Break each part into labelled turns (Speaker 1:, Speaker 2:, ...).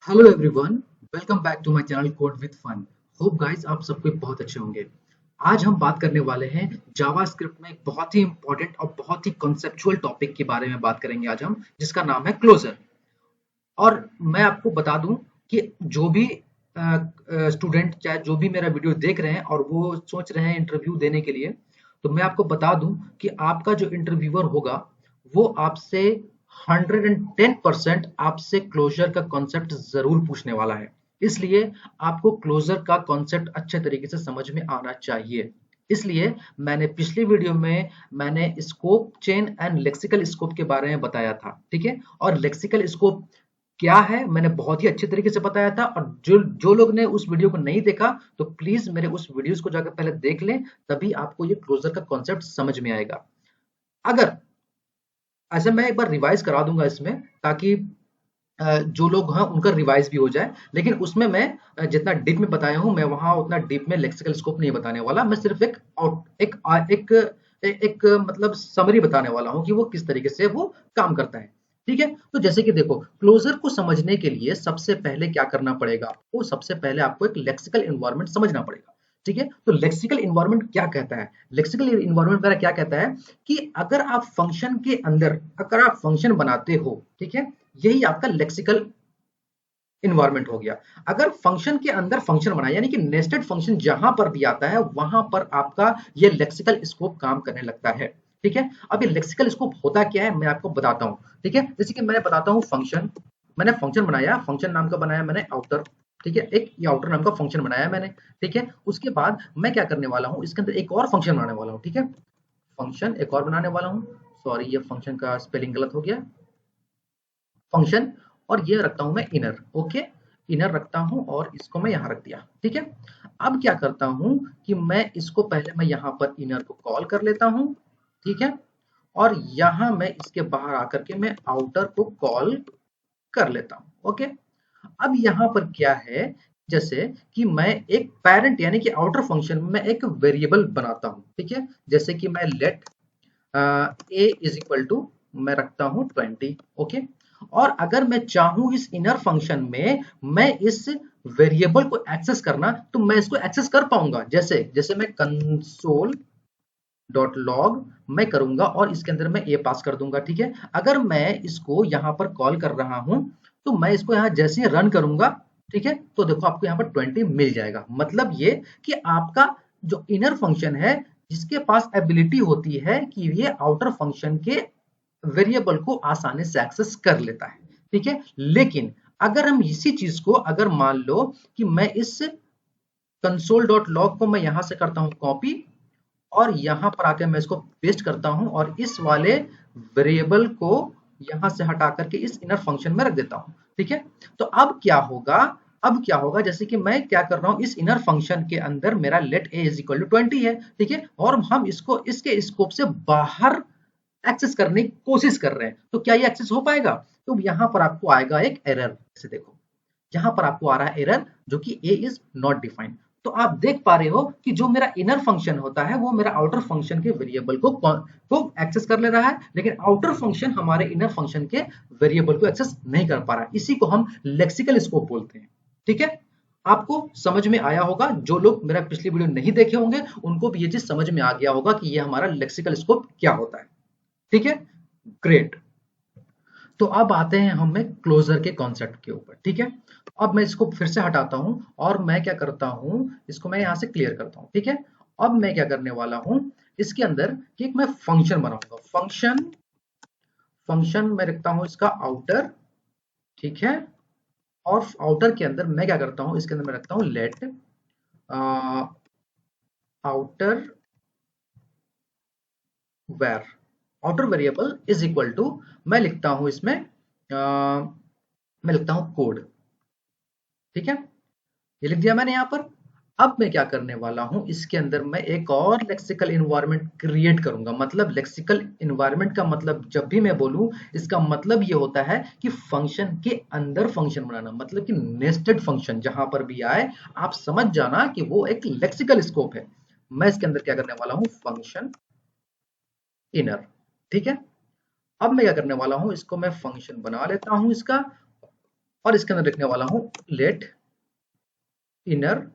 Speaker 1: Hello everyone, welcome back to my channel code with fun. Hope guys आप सबके बहुत अच्छे होंगे। आज हम बात करने वाले हैं जावास्क्रिप्ट में एक बहुत ही इंपॉर्टेंट और बहुत ही कॉन्सेप्चुअल टॉपिक के बारे में बात करेंगे आज हम, जिसका नाम है क्लोजर। और मैं आपको बता दूं कि जो भी स्टूडेंट चाहे जो भी मेरा वीडियो देख रहे हैं और वो सोच रहे हैं इंटरव्यू देने के लिए, तो मैं आपको बता दूं कि आपका जो इंटरव्यूअर होगा वो आपसे 110% आपसे क्लोजर का कॉन्सेप्ट जरूर पूछने वाला है। इसलिए आपको क्लोजर का कॉन्सेप्ट अच्छे तरीके से समझ में आना चाहिए। इसलिए मैंने पिछली वीडियो में मैंने scope chain and lexical scope के बारे में बताया था, ठीक है। और लेक्सिकल स्कोप क्या है मैंने बहुत ही अच्छे तरीके से बताया था। और जो जो लोग ने उस वीडियो को नहीं देखा तो प्लीज मेरे उस वीडियोस को जाकर पहले देख लें, तभी आपको ये क्लोजर का कॉन्सेप्ट समझ में आएगा। अगर ऐसे मैं एक बार रिवाइज करा दूंगा इसमें, ताकि जो लोग हैं उनका रिवाइज भी हो जाए। लेकिन उसमें मैं जितना डीप में बताया हूं, मैं वहां उतना डीप में लेक्सिकल स्कोप नहीं बताने वाला। मैं सिर्फ एक मतलब समरी बताने वाला हूं कि वो किस तरीके से वो काम करता है। ठीक है, तो जैसे कि देखो, क्लोजर को समझने के लिए सबसे पहले क्या करना पड़ेगा आपको, सबसे पहले आपको एक लेक्सिकल इन्वायरमेंट समझना पड़ेगा। ठीक है, तो लेक्सिकल इन्वायरमेंट क्या कहता है? लेक्सिकल इन्वायरमेंट वगैरह क्या कहता है कि अगर आप फंक्शन के अंदर अगर आप फंक्शन बनाते हो, ठीक है, यही आपका लेक्सिकल इन्वायरमेंट हो गया। अगर फंक्शन के अंदर फंक्शन बनाए, यानी कि नेस्टेड फंक्शन जहां पर भी आता है वहां पर आपका ये लेक्सिकल स्कोप काम करने लगता है। ठीक है, अब ये लेक्सिकल स्कोप होता क्या है मैं आपको बताता हूं। ठीक है, जैसे कि मैं बताता हूं फंक्शन, मैंने फंक्शन बनाया, फंक्शन नाम का बनाया मैंने आउटर। ठीक है, एक ये आउटर नाम का फंक्शन बनाया मैंने। ठीक है, उसके बाद मैं क्या करने वाला हूं, इसके अंदर एक और फंक्शन बनाने वाला हूं। ठीक है, फंक्शन एक और बनाने वाला हूं। सॉरी, ये फंक्शन का स्पेलिंग गलत हो गया। फंक्शन, और ये रखता हूं मैं इनर। ओके, इनर रखता हूं और इसको मैं यहां रख दिया। ठीक है, अब क्या करता हूं कि मैं इसको पहले मैं यहां पर इनर को कॉल कर लेता हूं। ठीक है, और यहां मैं इसके बाहर आकर के मैं आउटर को कॉल कर लेता हूं। ओके, अब यहां पर क्या है, जैसे कि मैं एक पेरेंट यानी कि आउटर फंक्शन में एक वेरिएबल बनाता हूं। ठीक है, जैसे कि मैं let A is equal to मैं रखता हूं 20। ओके, और अगर मैं चाहूं इस इनर फंक्शन में मैं इस वेरिएबल को एक्सेस करना, तो मैं इसको एक्सेस कर पाऊंगा। जैसे जैसे मैं कंसोल डॉट लॉग मैं करूंगा और इसके अंदर मैं ए पास कर दूंगा। ठीक है, अगर मैं इसको यहां पर कॉल कर रहा हूं, तो मैं इसको यहां जैसे ही रन करूंगा, ठीक है, तो देखो आपको यहां पर 20 मिल जाएगा। मतलब ये कि आपका जो इनर फंक्शन है, जिसके पास एबिलिटी होती है कि ये आउटर फंक्शन के वेरिएबल को आसानी से एक्सेस कर लेता है। ठीक है, लेकिन अगर हम इसी चीज को अगर मान लो कि मैं इस कंसोल डॉट लॉग को मैं यहां से करता हूं कॉपी, और यहां पर आकर मैं इसको पेस्ट करता हूं और इस वाले वेरिएबल को यहां से हटा करके इस इनर फंक्शन में रख देता हूं। ठीक है, तो अब क्या होगा, अब क्या होगा, जैसे कि मैं क्या कर रहा हूं, इस इनर फंक्शन के अंदर मेरा let A is equal to 20 है। ठीक है, और हम इसको इसके स्कोप से बाहर एक्सेस करने की कोशिश कर रहे हैं, तो क्या ये एक्सेस हो पाएगा? तो यहां पर आपको आएगा एक एरर। से देखो, यहाँ पर आपको आ रहा है एरर, जो कि a इज नॉट डिफाइंड। तो आप देख पा रहे हो कि जो मेरा इनर फंक्शन होता है वो मेरा आउटर फंक्शन के वेरिएबल को एक्सेस कर ले रहा है, लेकिन आउटर फंक्शन हमारे इनर फंक्शन के वेरिएबल को एक्सेस नहीं कर पा रहा है। इसी को हम लेक्सिकल स्कोप बोलते हैं। ठीक है, आपको समझ में आया होगा। जो लोग मेरा पिछली वीडियो नहीं देखे होंगे उनको भी ये चीज समझ में आ गया होगा कि ये हमारा लेक्सिकल स्कोप क्या होता है। ठीक है, ग्रेट। तो अब आते हैं हमें क्लोजर के कॉन्सेप्ट के ऊपर। ठीक है, अब मैं इसको फिर से हटाता हूं और मैं क्या करता हूं, इसको मैं यहां से क्लियर करता हूं। ठीक है, अब मैं क्या करने वाला हूं, इसके अंदर कि एक मैं फंक्शन बनाऊंगा। फंक्शन फंक्शन मैं रखता हूं इसका आउटर। ठीक है, और आउटर के अंदर मैं क्या करता हूं, इसके अंदर मैं रखता हूं let outer var outer variable is equal to मैं लिखता हूं इसमें मैं लिखता हूं कोड। ठीक है, ये लिख दिया मैंने यहाँ पर। अब मैं क्या करने वाला हूं, इसके अंदर मैं एक और लेक्सिकल इन्वायरमेंट क्रिएट करूंगा। मतलब लेक्सिकल इन्वायरमेंट का मतलब जब भी मैं बोलूं, इसका मतलब ये होता है कि फंक्शन के अंदर फंक्शन बनाना, मतलब कि नेस्टेड फंक्शन जहां पर भी आए आप समझ जाना कि वो एक लेक्सिकल स्कोप है। मैं इसके अंदर क्या करने वाला हूं, फंक्शन इनर। ठीक है, अब मैं क्या करने वाला हूं, इसको मैं फंक्शन बना लेता हूं इसका, और इसके अंदर लिखने वाला हूं लेट इनर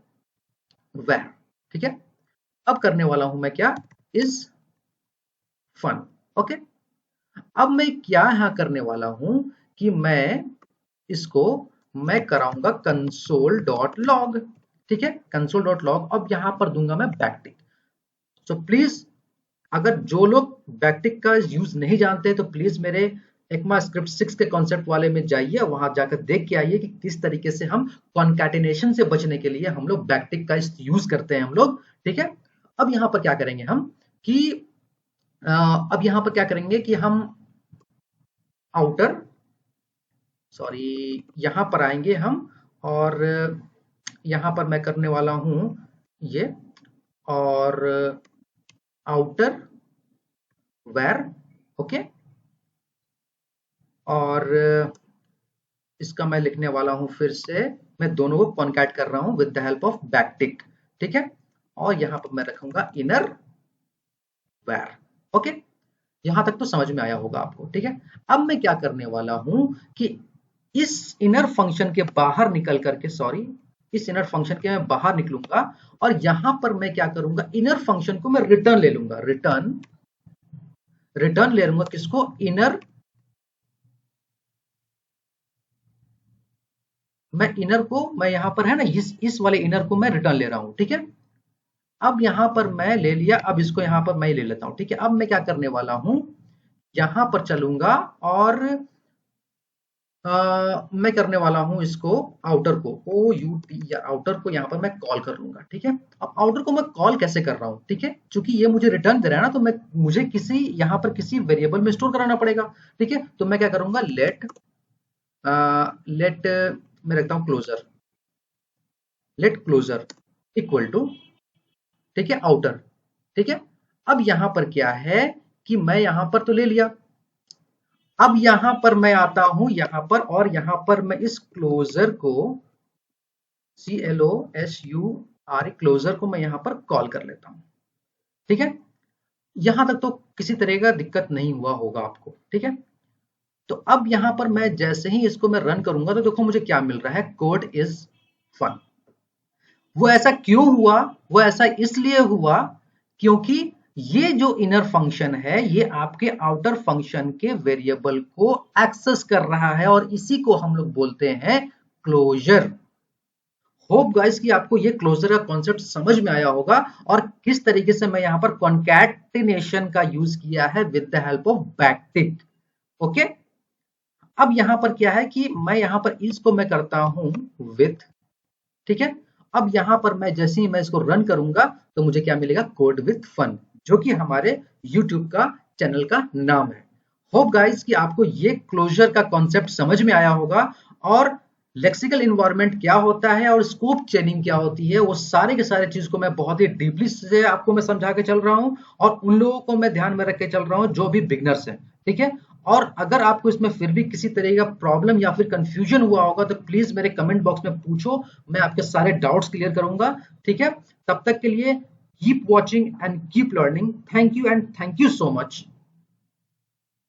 Speaker 1: वैर। ठीक है, अब करने वाला हूं मैं क्या, इज फन। ओके, अब मैं क्या यहां करने वाला हूं कि इसको मैं कराऊंगा कंसोल डॉट लॉग। ठीक है, कंसोल डॉट लॉग, अब यहां पर दूंगा मैं बैकटिक। सो प्लीज अगर जो लोग बैकटिक का यूज नहीं जानते तो प्लीज मेरे ECMA स्क्रिप्ट 6 के कॉन्सेप्ट वाले में जाइए, वहां जाकर देख के आइए कि किस तरीके से हम कॉन्कैटिनेशन से बचने के लिए हम लोग बैकटिक का यूज करते हैं हम लोग। ठीक है, अब यहां पर क्या करेंगे हम कि अब यहां पर क्या करेंगे कि हम आउटर, सॉरी, यहां पर आएंगे हम और यहां पर मैं करने वाला हूं ये, और आउटर वेर। ओके, और इसका मैं लिखने वाला हूं फिर से, मैं दोनों को कॉन्कैट कर रहा हूं with the help of backtick. ठीक है, और यहां पर मैं रखूंगा इनर वेर। ओके, यहां तक तो समझ में आया होगा आपको। ठीक है, अब मैं क्या करने वाला हूं कि इस इनर फंक्शन के बाहर निकल करके, सॉरी, इस इनर फंक्शन के मैं बाहर निकलूंगा और यहां पर मैं क्या करूंगा, इनर फंक्शन को मैं रिटर्न ले लूंगा, रिटर्न ले लूंगा किसको, इनर, मैं इनर को, मैं यहां पर है ना इस वाले इनर को मैं रिटर्न ले रहा हूं। ठीक है, अब यहां पर मैं ले लिया, अब इसको यहां पर मैं ले लेता हूं। ठीक है, अब मैं क्या करने वाला हूं, यहां पर चलूंगा और मैं करने वाला हूं इसको, आउटर को, ओ यू टी, या आउटर को यहां पर मैं कॉल कर लूंगा। ठीक है, अब आउटर को मैं कॉल कैसे कर रहा हूं, ठीक है, क्योंकि ये मुझे रिटर्न दे रहा है ना, तो मुझे किसी यहां पर किसी वेरिएबल में स्टोर कराना पड़ेगा। ठीक है, तो मैं क्या करूंगा, लेट मैं रखता हूं closure, let closure equal to, ठीक है, आउटर। ठीक है, अब यहां पर क्या है कि मैं यहां पर तो ले लिया, अब यहां पर मैं आता हूं यहां पर, और यहां पर मैं इस क्लोजर को, CLOSUR, क्लोजर को मैं यहां पर कॉल कर लेता हूं। ठीक है, यहां तक तो किसी तरह का दिक्कत नहीं हुआ होगा आपको। ठीक है, तो अब यहां पर मैं जैसे ही इसको मैं रन करूंगा तो देखो मुझे क्या मिल रहा है, कोड इज फन। वो ऐसा क्यों हुआ, वो ऐसा इसलिए हुआ क्योंकि ये जो इनर फंक्शन है ये आपके आउटर फंक्शन के वेरिएबल को एक्सेस कर रहा है, और इसी को हम लोग बोलते हैं क्लोजर। होप गाइस कि आपको ये क्लोजर का कॉन्सेप्ट समझ में आया होगा और किस तरीके से मैं यहां पर कॉन्कैटिनेशन का यूज किया है with the help of backtick. Okay, अब यहां पर क्या है कि मैं यहां पर इसको मैं करता हूं विथ। ठीक है, अब यहां पर मैं जैसे ही मैं इसको रन करूंगा तो मुझे क्या मिलेगा, कोड विथ फन, जो कि हमारे YouTube का चैनल का नाम है। होप गाइस कि आपको ये क्लोजर का कॉन्सेप्ट समझ में आया होगा, और लेक्सिकल इन्वायरमेंट क्या होता है और स्कोप चेनिंग क्या होती है, वो सारे के सारे चीज को मैं बहुत ही डीपली से आपको मैं समझा के चल रहा हूं, और उन लोगों को मैं ध्यान में रख के चल रहा हूं जो भी बिगनर्स हैं। ठीक है, और अगर आपको इसमें फिर भी किसी तरह का प्रॉब्लम या फिर कंफ्यूजन हुआ होगा तो प्लीज मेरे कमेंट बॉक्स में पूछो, मैं आपके सारे डाउट्स क्लियर करूंगा। ठीक है, तब तक के लिए keep watching and keep learning. Thank you and thank you so much.